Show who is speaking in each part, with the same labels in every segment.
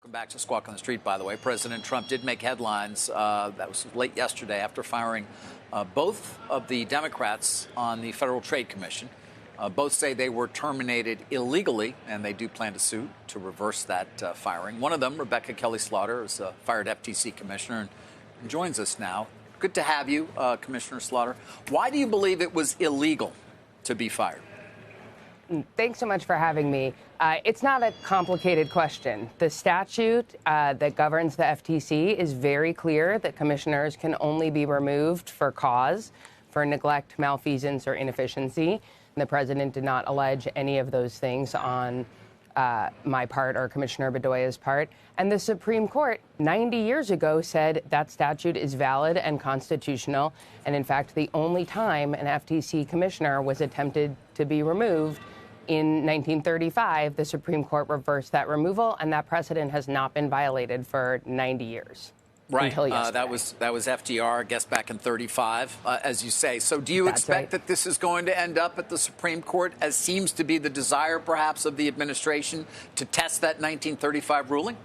Speaker 1: Welcome back to Squawk on the Street, by the way. President Trump did make headlines. That was late yesterday after firing both of the Democrats on the Federal Trade Commission. Both say they were terminated illegally, and they do plan to sue to reverse that firing. One of them, Rebecca Kelly Slaughter, is a fired FTC commissioner and joins us now. Good to have you, Commissioner Slaughter. Why do you believe it was illegal to be fired?
Speaker 2: Thanks so much for having me. It's not a complicated question. The statute that governs the FTC is very clear that commissioners can only be removed for cause, for neglect, malfeasance, or inefficiency. And the president did not allege any of those things on my part or Commissioner Bedoya's part. And the Supreme Court 90 years ago said that statute is valid and constitutional. And in fact, the only time an FTC commissioner was attempted to be removed in 1935, the Supreme Court reversed that removal, and that precedent has not been violated for 90 years.
Speaker 1: Right.
Speaker 2: Until yesterday.
Speaker 1: That was FDR, I guess, back in 35, as you say. So do you expect that this is going to end up at the Supreme Court, as seems to be the desire, perhaps, of the administration to test that 1935 ruling?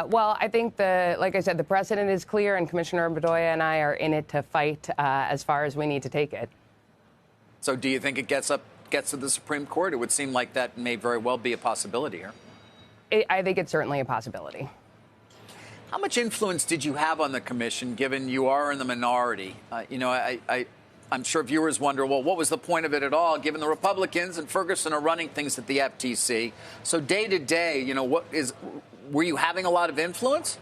Speaker 2: Well, I think, like I said, the precedent is clear, and Commissioner Bedoya and I are in it to fight as far as we need to take it.
Speaker 1: So do you think it gets to the Supreme Court? It would seem like that may very well be a possibility here.
Speaker 2: I think it's certainly a possibility.
Speaker 1: How much influence did you have on the commission, given you are in the minority? I'm sure viewers wonder, well, what was the point of it at all, given the Republicans and Ferguson are running things at the FTC? So day to day, were you having a lot of influence?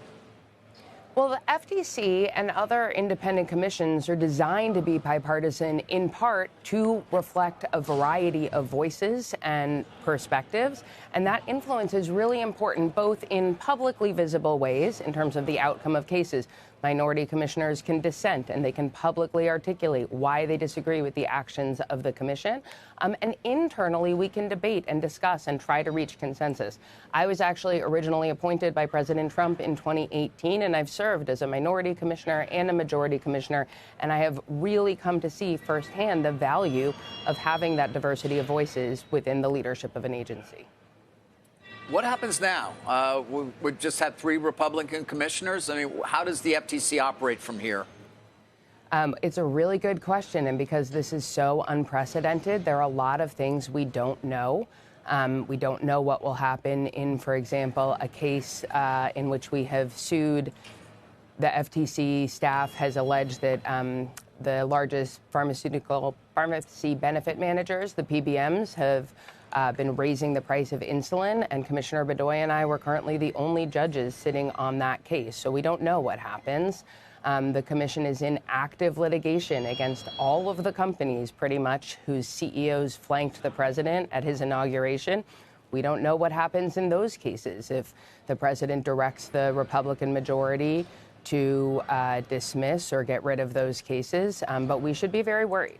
Speaker 2: Well, the FTC and other independent commissions are designed to be bipartisan, in part to reflect a variety of voices and perspectives. And that influence is really important, both in publicly visible ways, in terms of the outcome of cases. Minority commissioners can dissent, and they can publicly articulate why they disagree with the actions of the commission. And internally, we can debate and discuss and try to reach consensus. I was actually originally appointed by President Trump in 2018, and I've served as a minority commissioner and a majority commissioner. And I have really come to see firsthand the value of having that diversity of voices within the leadership of an agency.
Speaker 1: What happens now? We've just had 3 Republican commissioners. I mean, how does the FTC operate from here?
Speaker 2: It's a really good question. And because this is so unprecedented, there are a lot of things we don't know. We don't know what will happen in, for example, a case in which we have sued. The FTC staff has alleged that the largest pharmacy benefit managers, the PBMs, have been raising the price of insulin, and Commissioner Bedoya and I were currently the only judges sitting on that case. So we don't know what happens. The commission is in active litigation against all of the companies, pretty much, whose CEOs flanked the president at his inauguration. We don't know what happens in those cases if the president directs the Republican majority to dismiss or get rid of those cases. But we should be very worried.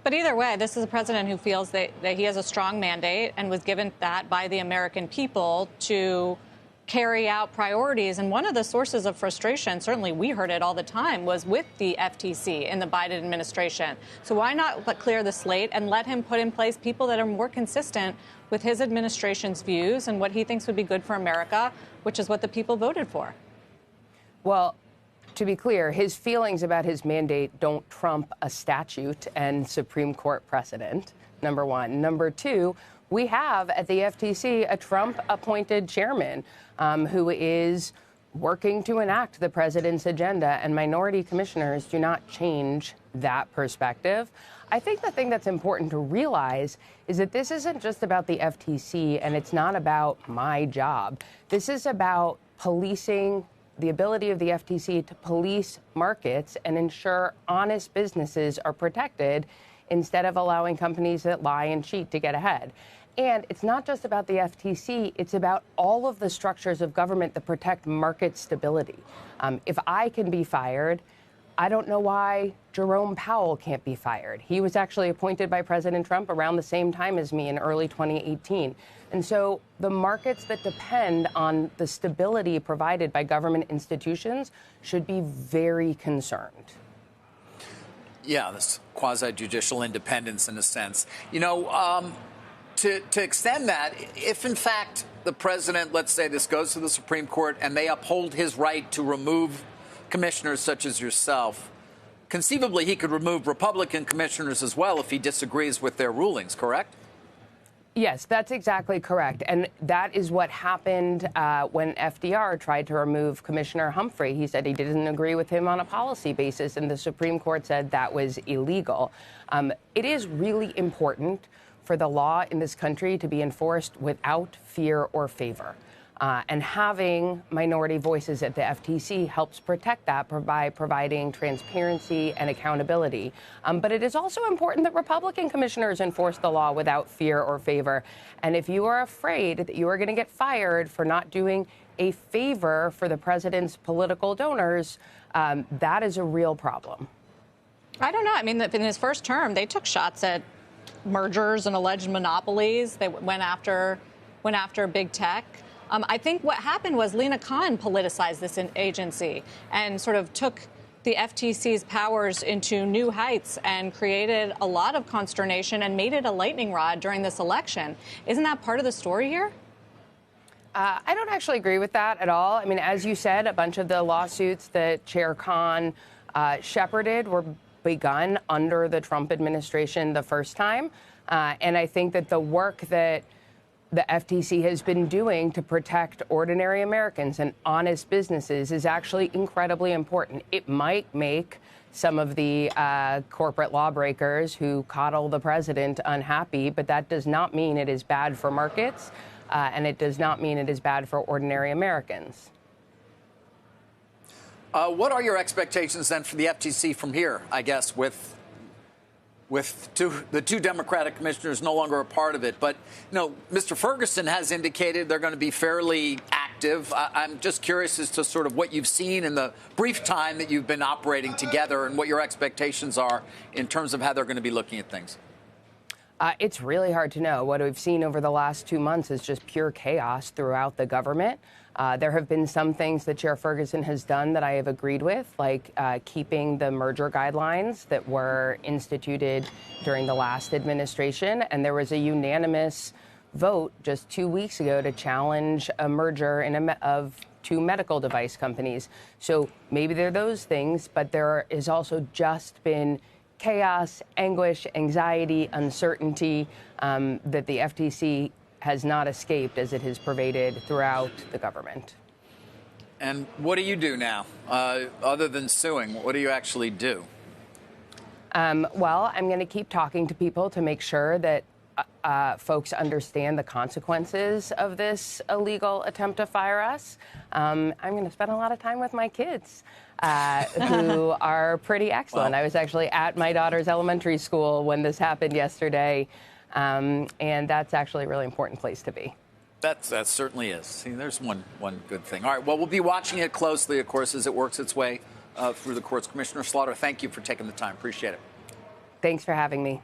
Speaker 3: But either way, this is a president who feels that he has a strong mandate and was given that by the American people to carry out priorities. And one of the sources of frustration, certainly we heard it all the time, was with the FTC in the Biden administration. So why not clear the slate and let him put in place people that are more consistent with his administration's views and what he thinks would be good for America, which is what the people voted for?
Speaker 2: Well, to be clear, his feelings about his mandate don't trump a statute and Supreme Court precedent, number one. Number two, we have at the FTC a Trump-appointed chairman who is working to enact the president's agenda, and minority commissioners do not change that perspective. I think the thing that's important to realize is that this isn't just about the FTC, and it's not about my job. This is about policing the ability of the FTC to police markets and ensure honest businesses are protected instead of allowing companies that lie and cheat to get ahead. And it's not just about the FTC, it's about all of the structures of government that protect market stability. If I can be fired, I don't know why Jerome Powell can't be fired. He was actually appointed by President Trump around the same time as me in early 2018. And so the markets that depend on the stability provided by government institutions should be very concerned.
Speaker 1: Yeah, this quasi-judicial independence in a sense. to extend that, if in fact the president, let's say this goes to the Supreme Court and they uphold his right to remove commissioners such as yourself, conceivably he could remove Republican commissioners as well if he disagrees with their rulings, correct?
Speaker 2: Yes, that's exactly correct. And that is what happened when FDR tried to remove Commissioner Humphrey. He said he didn't agree with him on a policy basis, and the Supreme Court said that was illegal. It is really important for the law in this country to be enforced without fear or favor. And having minority voices at the FTC helps protect that by providing transparency and accountability. But it is also important that Republican commissioners enforce the law without fear or favor. And if you are afraid that you are going to get fired for not doing a favor for the president's political donors, that is a real problem.
Speaker 3: I don't know. I mean, in his first term, they took shots at mergers and alleged monopolies. They went after big tech. I think what happened was Lina Khan politicized this agency and sort of took the FTC's powers into new heights and created a lot of consternation and made it a lightning rod during this election. Isn't that part of the story here?
Speaker 2: I don't actually agree with that at all. I mean, as you said, a bunch of the lawsuits that Chair Khan shepherded were begun under the Trump administration the first time. And I think that the work that the FTC has been doing to protect ordinary Americans and honest businesses is actually incredibly important. It might make some of the corporate lawbreakers who coddle the president unhappy, but that does not mean it is bad for markets, and it does not mean it is bad for ordinary Americans.
Speaker 1: What are your expectations then for the FTC from here, I guess, with the two Democratic commissioners no longer a part of it? But, Mr. Ferguson has indicated they're going to be fairly active. I'm just curious as to sort of what you've seen in the brief time that you've been operating together and what your expectations are in terms of how they're going to be looking at things.
Speaker 2: It's really hard to know. What we've seen over the last 2 months is just pure chaos throughout the government. There have been some things that Chair Ferguson has done that I have agreed with, like keeping the merger guidelines that were instituted during the last administration. And there was a unanimous vote just 2 weeks ago to challenge a merger of two medical device companies. So maybe there are those things, but there has also just been chaos, anguish, anxiety, uncertainty that the FTC has not escaped as it has pervaded throughout the government.
Speaker 1: And what do you do now? Other than suing, what do you actually do?
Speaker 2: Well, I'm going to keep talking to people to make sure that folks understand the consequences of this illegal attempt to fire us. I'm going to spend a lot of time with my kids, who are pretty excellent.
Speaker 1: Well,
Speaker 2: I was actually at my daughter's elementary school when this happened yesterday, and that's actually a really important place to be.
Speaker 1: That certainly is. See, there's one good thing. All right, well, we'll be watching it closely, of course, as it works its way through the courts. Commissioner Slaughter, thank you for taking the time. Appreciate it.
Speaker 2: Thanks for having me.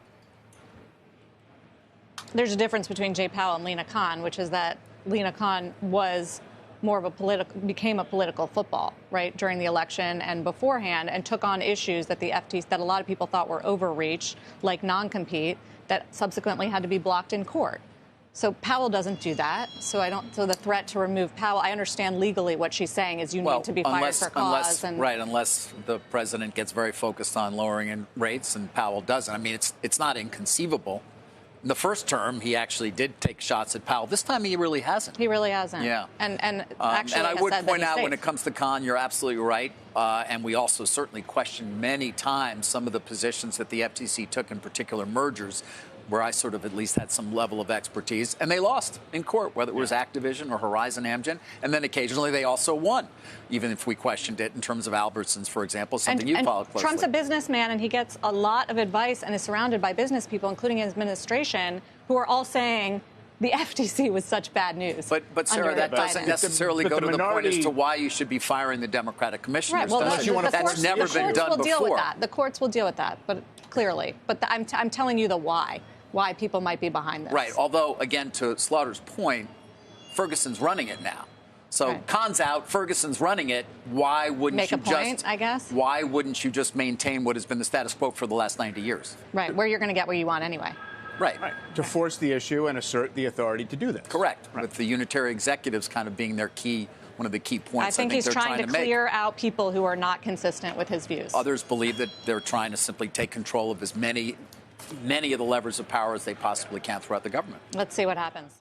Speaker 3: There's a difference between Jay Powell and Lina Khan, which is that Lina Khan was more of became a political football, right, during the election and beforehand, and took on issues that the FTC, that a lot of people thought were overreach, like non-compete, that subsequently had to be blocked in court. So Powell doesn't do that. So the threat to remove Powell, I understand legally what she's saying is you need to be fired for cause.
Speaker 1: Unless the president gets very focused on lowering rates and Powell doesn't. I mean, it's not inconceivable. In the first term, he actually did take shots at Powell. This time, he really hasn't.
Speaker 3: He really hasn't.
Speaker 1: Yeah.
Speaker 3: And actually,
Speaker 1: and I would point out,
Speaker 3: safe.
Speaker 1: when it comes to Khan, you're absolutely right. And we also certainly questioned many times some of the positions that the FTC took, in particular mergers, where I sort of at least had some level of expertise. And they lost in court, whether it was Activision or Horizon Amgen. And then occasionally they also won, even if we questioned it in terms of Albertsons, for example, something you followed closely.
Speaker 3: Trump's a businessman, and he gets a lot of advice and is surrounded by business people, including his administration, who are all saying the FTC was such bad news.
Speaker 1: But Sarah, that doesn't necessarily go to the point as to why you should be firing the Democratic commissioners.
Speaker 3: Right. Well,
Speaker 1: that's never been done before.
Speaker 3: Deal with that. The courts will deal with that, but clearly. But I'm telling you the why people might be behind this.
Speaker 1: Right. Although, again, to Slaughter's point, Ferguson's running it now. So right. Khan's out, Ferguson's running it. Why wouldn't Why wouldn't you just maintain what has been the status quo for the last 90 years?
Speaker 3: Right. Where you're going to get what you want anyway.
Speaker 1: Right.
Speaker 4: To force the issue and assert the authority to do this.
Speaker 1: Correct. With the unitary executives kind of being their key, one of the key points
Speaker 3: I think he's
Speaker 1: they're
Speaker 3: trying to
Speaker 1: make.
Speaker 3: clear out people who are not consistent with his views.
Speaker 1: Others believe that they're trying to simply take control of as many of the levers of power as they possibly can throughout the government.
Speaker 3: Let's see what happens.